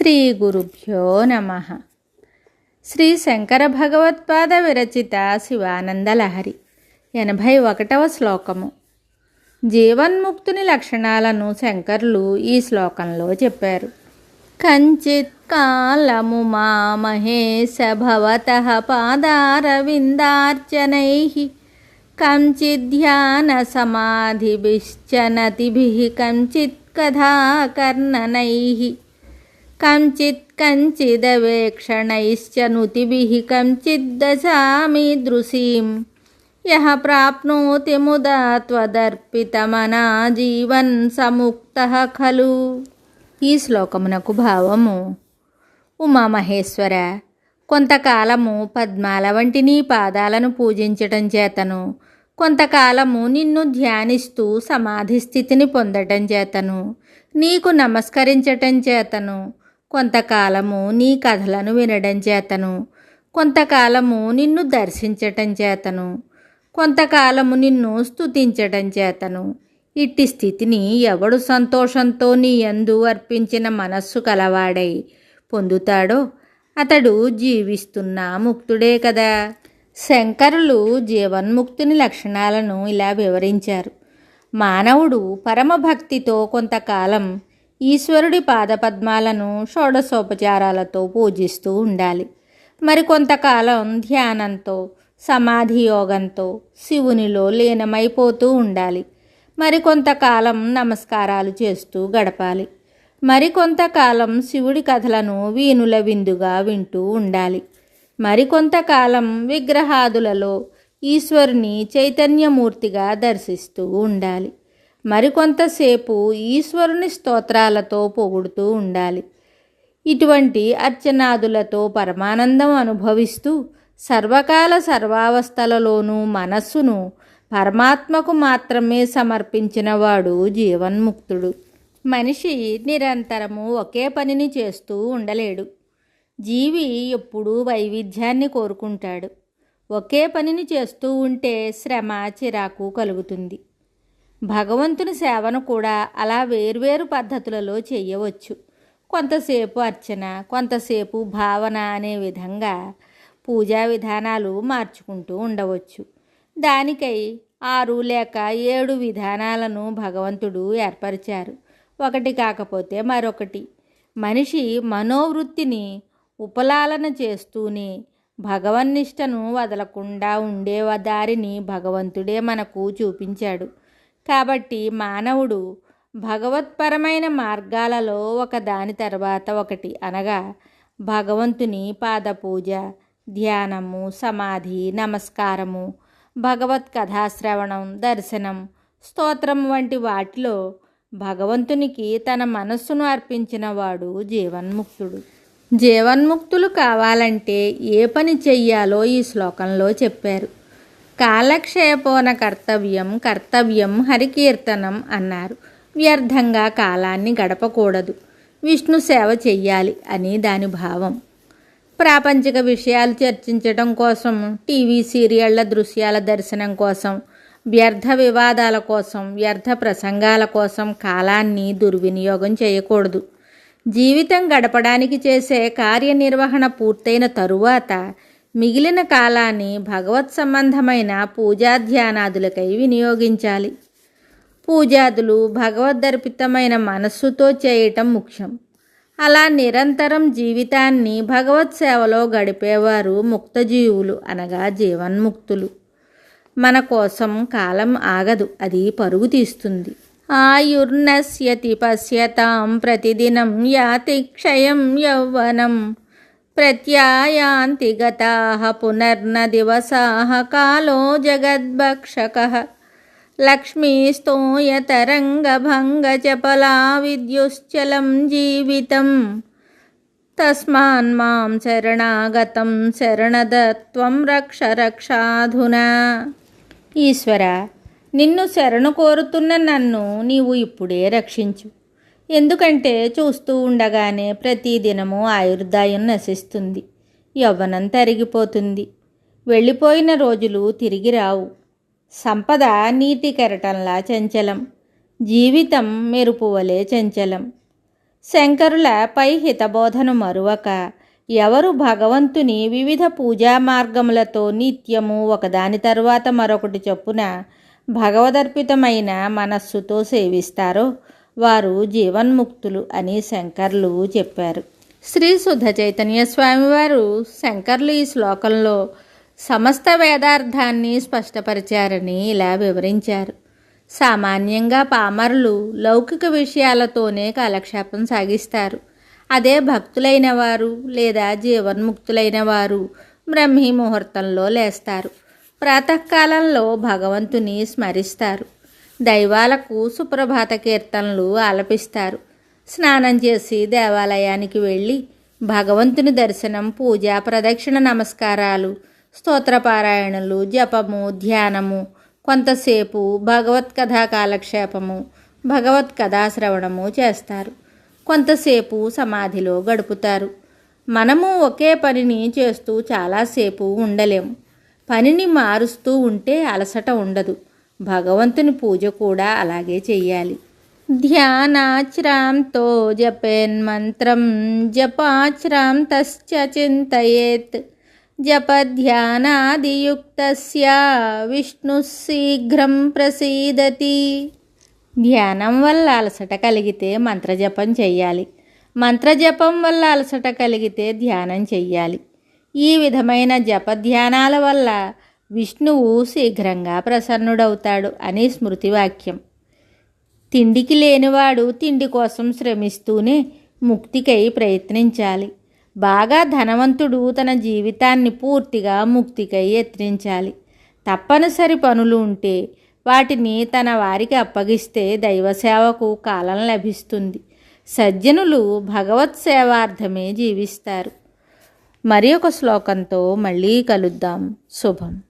శ్రీ గురుభ్యో నమః. శ్రీ శంకర భగవత్పాద విరచిత శివానందలహరి 81వ శ్లోకము. జీవన్ముక్తుని లక్షణాలను శంకరులు ఈ శ్లోకంలో చెప్పారు. కంచిత్ కాలము మా మహేశ భవతః పాదారవిందార్చనైః కంచిధ్యాన సమాధిభిశ్చనతిభిః కంచిత్ కథాకర్ణనైః కంచిదవేక్షణైశ్చ నుతిభిః కంచిద్దశామీదృశీం యః ప్రాప్నోతి ముదా త్వదర్పితమనా జీవన్ సముక్తః ఖలు. ఈ శ్లోకమునకు భావము: ఉమామహేశ్వర, కొంతకాలము పద్మాల వంటి నీ పాదాలను పూజించటం చేతను, కొంతకాలము నిన్ను ధ్యానిస్తూ సమాధి స్థితిని పొందటం చేతను, నీకు నమస్కరించటం చేతను, కొంతకాలము నీ కథలను వినడం చేతను, కొంతకాలము నిన్ను దర్శించటం చేతను, కొంతకాలము నిన్ను స్తుతించటం చేతను, ఇట్టి స్థితిని ఎవడు సంతోషంతో నీ యందు అర్పించిన మనస్సు కలవాడై పొందుతాడో అతడు జీవిస్తున్న ముక్తుడే కదా. శంకరులు జీవన్ముక్తుని లక్షణాలను ఇలా వివరించారు. మానవుడు పరమభక్తితో కొంతకాలం ఈశ్వరుడి పాదపద్మాలను షోడశోపచారాలతో పూజిస్తూ ఉండాలి. మరికొంతకాలం ధ్యానంతో, సమాధి యోగంతో శివునిలో లీనమైపోతూ ఉండాలి. మరికొంతకాలం నమస్కారాలు చేస్తూ గడపాలి. మరికొంతకాలం శివుడి కథలను వీణుల విందుగా వింటూ ఉండాలి. మరికొంతకాలం విగ్రహాదులలో ఈశ్వరుని చైతన్యమూర్తిగా దర్శిస్తూ ఉండాలి. మరికొంతసేపు ఈశ్వరుని స్తోత్రాలతో పొగుడుతూ ఉండాలి. ఇటువంటి అర్చనాదులతో పరమానందం అనుభవిస్తూ సర్వకాల సర్వావస్థలలోనూ మనస్సును పరమాత్మకు మాత్రమే సమర్పించినవాడు జీవన్ముక్తుడు. మనిషి నిరంతరము ఒకే పనిని చేస్తూ ఉండలేడు. జీవి ఎప్పుడూ వైవిధ్యాన్ని కోరుకుంటాడు. ఒకే పనిని చేస్తూ ఉంటే శ్రమ, చిరాకు కలుగుతుంది. భగవంతుని సేవను కూడా అలా వేర్వేరు పద్ధతులలో చేయవచ్చు. కొంతసేపు అర్చన, కొంతసేపు భావన అనే విధంగా పూజా విధానాలు మార్చుకుంటూ ఉండవచ్చు. దానికై 6 లేక 7 విధానాలను భగవంతుడు ఏర్పరిచారు. ఒకటి కాకపోతే మరొకటి. మనిషి మనోవృత్తిని ఉపలాలన చేస్తూనే భగవన్నిష్టను వదలకుండా ఉండే దారిని భగవంతుడే మనకు చూపించాడు. కాబట్టి మానవుడు భగవత్పరమైన మార్గాలలో ఒకదాని తర్వాత ఒకటి, అనగా భగవంతుని పాదపూజ, ధ్యానము, సమాధి, నమస్కారము, భగవత్ కథాశ్రవణం, దర్శనం, స్తోత్రం వంటి వాటిలో భగవంతునికి తన మనస్సును అర్పించిన వాడు జీవన్ముక్తుడు. జీవన్ముక్తులు కావాలంటే ఏ పని చెయ్యాలో ఈ శ్లోకంలో చెప్పారు. కాలక్షేపోన కర్తవ్యం హరికీర్తనం అన్నారు. వ్యర్థంగా కాలాన్ని గడపకూడదు, విష్ణు సేవ చెయ్యాలి అని దాని భావం. ప్రాపంచిక విషయాలు చర్చించడం కోసం, టీవీ సీరియళ్ల దృశ్యాల దర్శనం కోసం, వ్యర్థ వివాదాల కోసం, వ్యర్థ ప్రసంగాల కోసం కాలాన్ని దుర్వినియోగం చేయకూడదు. జీవితం గడపడానికి చేసే కార్యనిర్వహణ పూర్తయిన తరువాత మిగిలిన కాలాన్ని భగవత్ సంబంధమైన పూజాధ్యానాదులకై వినియోగించాలి. పూజాదులు భగవద్దర్పితమైన మనస్సుతో చేయటం ముఖ్యం. అలా నిరంతరం జీవితాన్ని భగవత్ సేవలో గడిపేవారు ముక్తజీవులు, అనగా జీవన్ముక్తులు. మన కోసం కాలం ఆగదు, అది పరుగు తీస్తుంది. ఆయుర్నశ్యతి పశ్యతాం ప్రతిదినం యాతి క్షయం యౌవనం ప్రత్యాయాంతి గతాః పునర్న దివసాః కాలో జగద్భక్షకః లక్ష్మీస్తోయతరంగభంగచపలా విద్యుశ్చలం జీవితం తస్మాన్మాం శరణాగతం శరణదత్వం రక్ష రక్షాధునా. ఈశ్వర, నిన్ను శరణు కోరుతున్న నన్ను నీవు ఇప్పుడే రక్షించు. ఎందుకంటే చూస్తూ ఉండగానే ప్రతిదినము ఆయుర్దాయం నశిస్తుంది, యవ్వనం తరిగిపోతుంది. వెళ్ళిపోయిన రోజులు తిరిగి రావు. సంపద నీటి కెరటంలా చంచలం, జీవితం మెరుపు వలె చంచలం. శంకరుల పై హితబోధను మరువక ఎవరు భగవంతుని వివిధ పూజా మార్గములతో నిత్యము ఒకదాని తరువాత మరొకటి చొప్పున భగవదర్పితమైన మనస్సుతో సేవిస్తారో వారు జీవన్ముక్తులు అని శంకర్లు చెప్పారు. శ్రీ శుద్ధ చైతన్య స్వామివారు శంకర్లు ఈ శ్లోకంలో సమస్త వేదార్థాన్ని స్పష్టపరిచారని ఇలా వివరించారు. సామాన్యంగా పామరులు లౌకిక విషయాలతోనే కాలక్షేపం సాగిస్తారు. అదే భక్తులైన వారు లేదా జీవన్ముక్తులైన వారు బ్రహ్మీ ముహూర్తంలో లేస్తారు. ప్రాతకాలంలో భగవంతుని స్మరిస్తారు. దైవాలకు సుప్రభాత కీర్తనలు ఆలపిస్తారు. స్నానం చేసి దేవాలయానికి వెళ్ళి భగవంతుని దర్శనం, పూజ, ప్రదక్షిణ, నమస్కారాలు, స్తోత్రపారాయణలు, జపము, ధ్యానము, కొంతసేపు భగవత్కథా కాలక్షేపము, భగవత్కథా శ్రవణము చేస్తారు. కొంతసేపు సమాధిలో గడుపుతారు. మనము ఒకే పనిని చేస్తూ చాలాసేపు ఉండలేము. పనిని మారుస్తూ ఉంటే అలసట ఉండదు. భగవంతుని పూజ కూడా అలాగే చెయ్యాలి. ధ్యానాశ్రాంతో జపేన్మంత్రం జపాశ్రాంతశ్చ చింతయేత్ జపధ్యానాదియుక్తస్య విష్ణు శీఘ్రం ప్రసీదతి. ధ్యానం వల్ల అలసట కలిగితే మంత్రజపం చెయ్యాలి. మంత్రజపం వల్ల అలసట కలిగితే ధ్యానం చెయ్యాలి. ఈ విధమైన జపధ్యానాల వల్ల విష్ణువు శీఘ్రంగా ప్రసన్నుడవుతాడు అని స్మృతివాక్యం. తిండికి లేనివాడు తిండి కోసం శ్రమిస్తూనే ముక్తికై ప్రయత్నించాలి. బాగా ధనవంతుడు తన జీవితాన్ని పూర్తిగా ముక్తికై యత్నించాలి. తప్పనిసరి పనులు ఉంటే వాటిని తన వారికి అప్పగిస్తే దైవసేవకు కాలం లభిస్తుంది. సజ్జనులు భగవత్ సేవార్థమే జీవిస్తారు. మరి ఒక శ్లోకంతో మళ్ళీ కలుద్దాం. శుభం.